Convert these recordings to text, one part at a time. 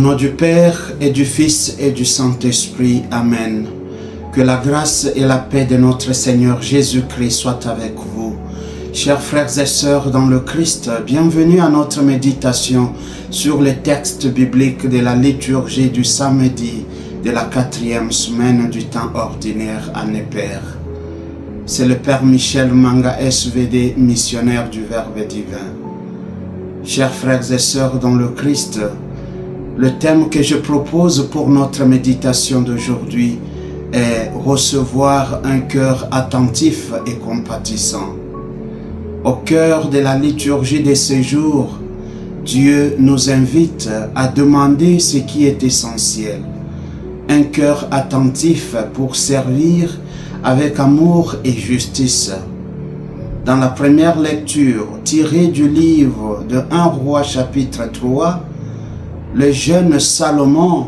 nom du Père et du Fils et du Saint-Esprit. Amen. Que la grâce et la paix de notre Seigneur Jésus-Christ soient avec vous. Chers frères et sœurs dans le Christ, bienvenue à notre méditation sur les textes bibliques de la liturgie du samedi de la 4e semaine du temps ordinaire année Père. C'est le Père Michel Manga, SVD, missionnaire du Verbe divin. Chers frères et sœurs dans le Christ, le thème que je propose pour notre méditation d'aujourd'hui est recevoir un cœur attentif et compatissant. Au cœur de la liturgie de ces jours, Dieu nous invite à demander ce qui est essentiel. Un cœur attentif pour servir avec amour et justice. Dans la première lecture tirée du livre de 1 Roi chapitre 3, le jeune Salomon,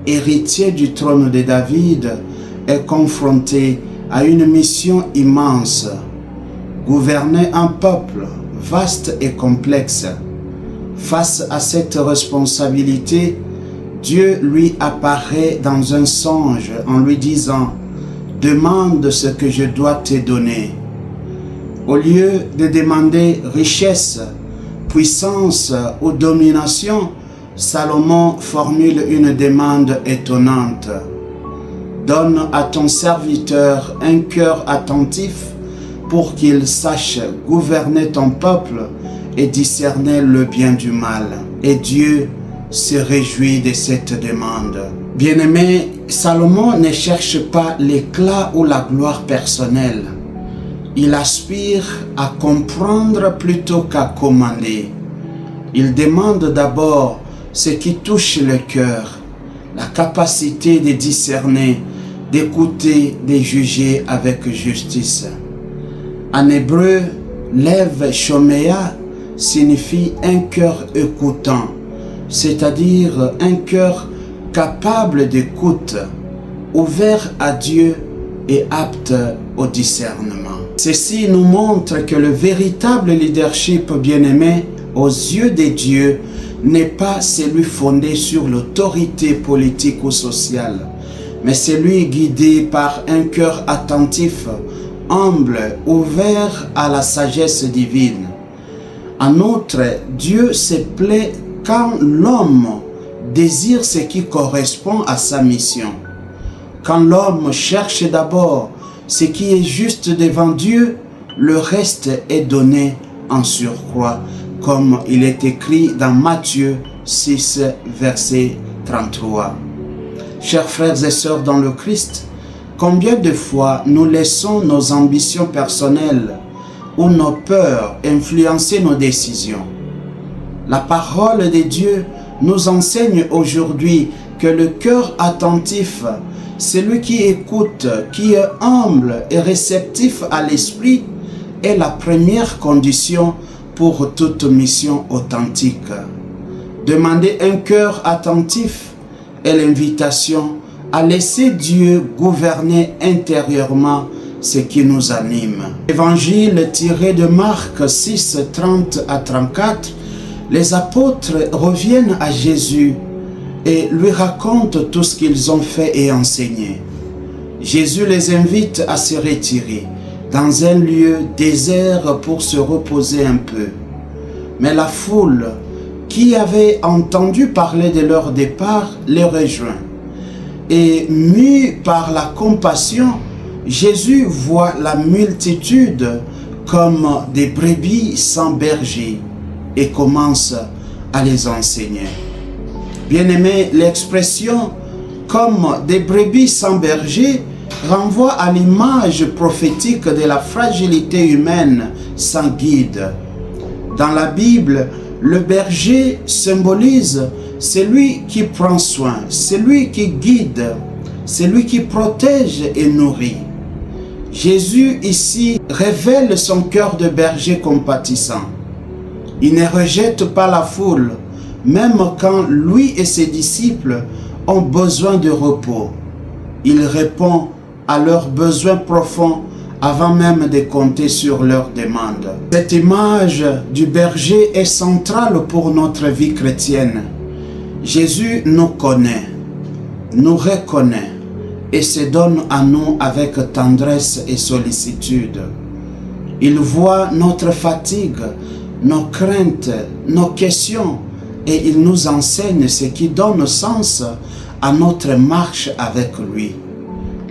héritier du trône de David, est confronté à une mission immense, gouverner un peuple vaste et complexe. Face à cette responsabilité, Dieu lui apparaît dans un songe en lui disant « Demande ce que je dois te donner ». Au lieu de demander richesse, puissance ou domination, Salomon formule une demande étonnante. Donne à ton serviteur un cœur attentif pour qu'il sache gouverner ton peuple et discerner le bien du mal. Et Dieu se réjouit de cette demande. Bien-aimé, Salomon ne cherche pas l'éclat ou la gloire personnelle. Il aspire à comprendre plutôt qu'à commander. Il demande d'abord ce qui touche le cœur, la capacité de discerner, d'écouter, de juger avec justice. En hébreu, Lev Shoméa signifie un cœur écoutant, c'est-à-dire un cœur capable d'écoute, ouvert à Dieu et apte au discernement. Ceci nous montre que le véritable leadership bien-aimé aux yeux de Dieu n'est pas celui fondé sur l'autorité politique ou sociale, mais celui guidé par un cœur attentif, humble, ouvert à la sagesse divine. En outre, Dieu se plaît quand l'homme désire ce qui correspond à sa mission. Quand l'homme cherche d'abord ce qui est juste devant Dieu, le reste est donné en surcroît, comme il est écrit dans Matthieu 6, verset 33. Chers frères et sœurs dans le Christ, combien de fois nous laissons nos ambitions personnelles ou nos peurs influencer nos décisions? La parole de Dieu nous enseigne aujourd'hui que le cœur attentif, celui qui écoute, qui est humble et réceptif à l'esprit, est la première condition pour toute mission authentique. Demander un cœur attentif est l'invitation à laisser Dieu gouverner intérieurement ce qui nous anime. Évangile tiré de Marc 6, 30 à 34, les apôtres reviennent à Jésus et lui racontent tout ce qu'ils ont fait et enseigné. Jésus les invite à se retirer dans un lieu désert pour se reposer un peu. Mais la foule, qui avait entendu parler de leur départ, les rejoint. Et mû par la compassion, Jésus voit la multitude comme des brebis sans berger et commence à les enseigner. Bien-aimé, l'expression « comme des brebis sans berger » renvoie à l'image prophétique de la fragilité humaine sans guide. Dans la Bible, le berger symbolise celui qui prend soin, celui qui guide, celui qui protège et nourrit. Jésus ici révèle son cœur de berger compatissant. Il ne rejette pas la foule, même quand lui et ses disciples ont besoin de repos. Il répond à leurs besoins profonds avant même de compter sur leurs demandes. Cette image du berger est centrale pour notre vie chrétienne. Jésus nous connaît, nous reconnaît et se donne à nous avec tendresse et sollicitude. Il voit notre fatigue, nos craintes, nos questions et il nous enseigne ce qui donne sens à notre marche avec lui.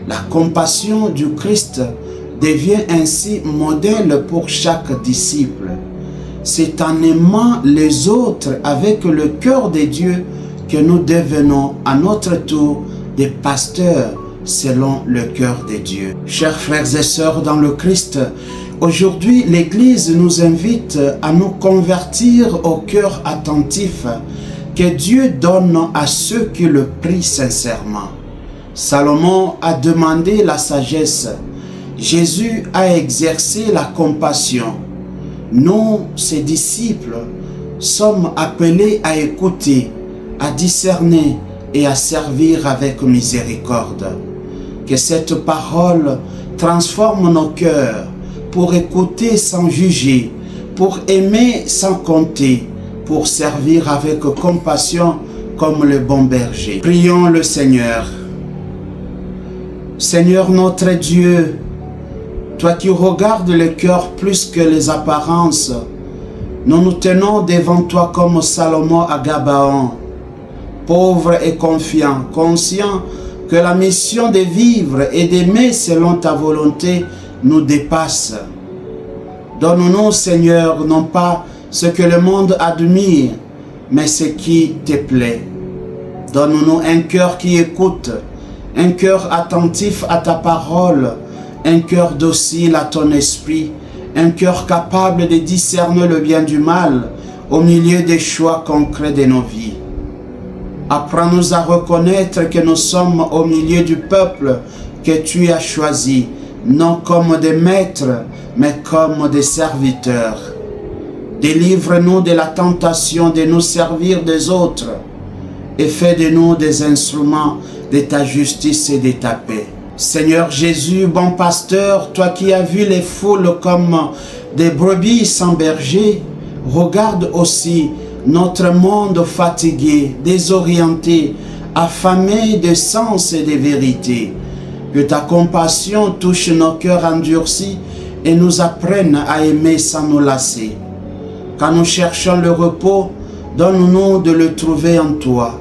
La compassion du Christ devient ainsi modèle pour chaque disciple. C'est en aimant les autres avec le cœur de Dieu que nous devenons à notre tour des pasteurs selon le cœur de Dieu. Chers frères et sœurs dans le Christ, aujourd'hui l'Église nous invite à nous convertir au cœur attentif que Dieu donne à ceux qui le prient sincèrement. Salomon a demandé la sagesse. Jésus a exercé la compassion. Nous, ses disciples, sommes appelés à écouter, à discerner et à servir avec miséricorde. Que cette parole transforme nos cœurs pour écouter sans juger, pour aimer sans compter, pour servir avec compassion comme le bon berger. Prions le Seigneur. Seigneur notre Dieu, toi qui regardes le cœur plus que les apparences, nous nous tenons devant toi comme Salomon à Gabaon, pauvre et confiant, conscient que la mission de vivre et d'aimer selon ta volonté nous dépasse. Donne-nous, Seigneur, non pas ce que le monde admire, mais ce qui te plaît. Donne-nous un cœur qui écoute, un cœur attentif à ta parole, un cœur docile à ton esprit, un cœur capable de discerner le bien du mal au milieu des choix concrets de nos vies. Apprends-nous à reconnaître que nous sommes au milieu du peuple que tu as choisi, non comme des maîtres, mais comme des serviteurs. Délivre-nous de la tentation de nous servir des autres et fais de nous des instruments de ta justice et de ta paix. Seigneur Jésus, bon pasteur, toi qui as vu les foules comme des brebis sans berger, regarde aussi notre monde fatigué, désorienté, affamé de sens et de vérité. Que ta compassion touche nos cœurs endurcis et nous apprenne à aimer sans nous lasser. Quand nous cherchons le repos, donne-nous de le trouver en toi.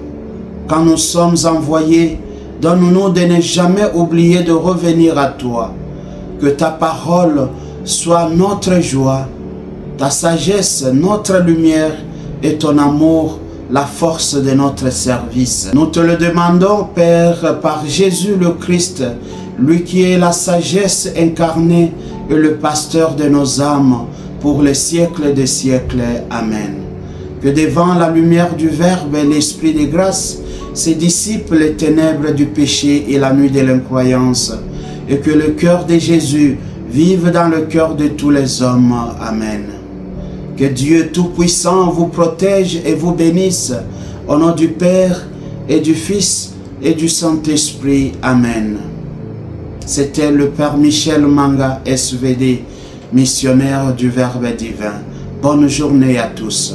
Quand nous sommes envoyés, donne-nous de ne jamais oublier de revenir à toi. Que ta parole soit notre joie, ta sagesse notre lumière et ton amour la force de notre service. Nous te le demandons, Père, par Jésus le Christ, lui qui est la sagesse incarnée et le pasteur de nos âmes, pour les siècles des siècles. Amen. Que devant la lumière du Verbe et l'Esprit de grâce, ses disciples les ténèbres du péché et la nuit de l'incroyance, et que le cœur de Jésus vive dans le cœur de tous les hommes. Amen. Que Dieu Tout-Puissant vous protège et vous bénisse, au nom du Père et du Fils et du Saint-Esprit. Amen. C'était le Père Michel Manga, SVD, missionnaire du Verbe divin. Bonne journée à tous.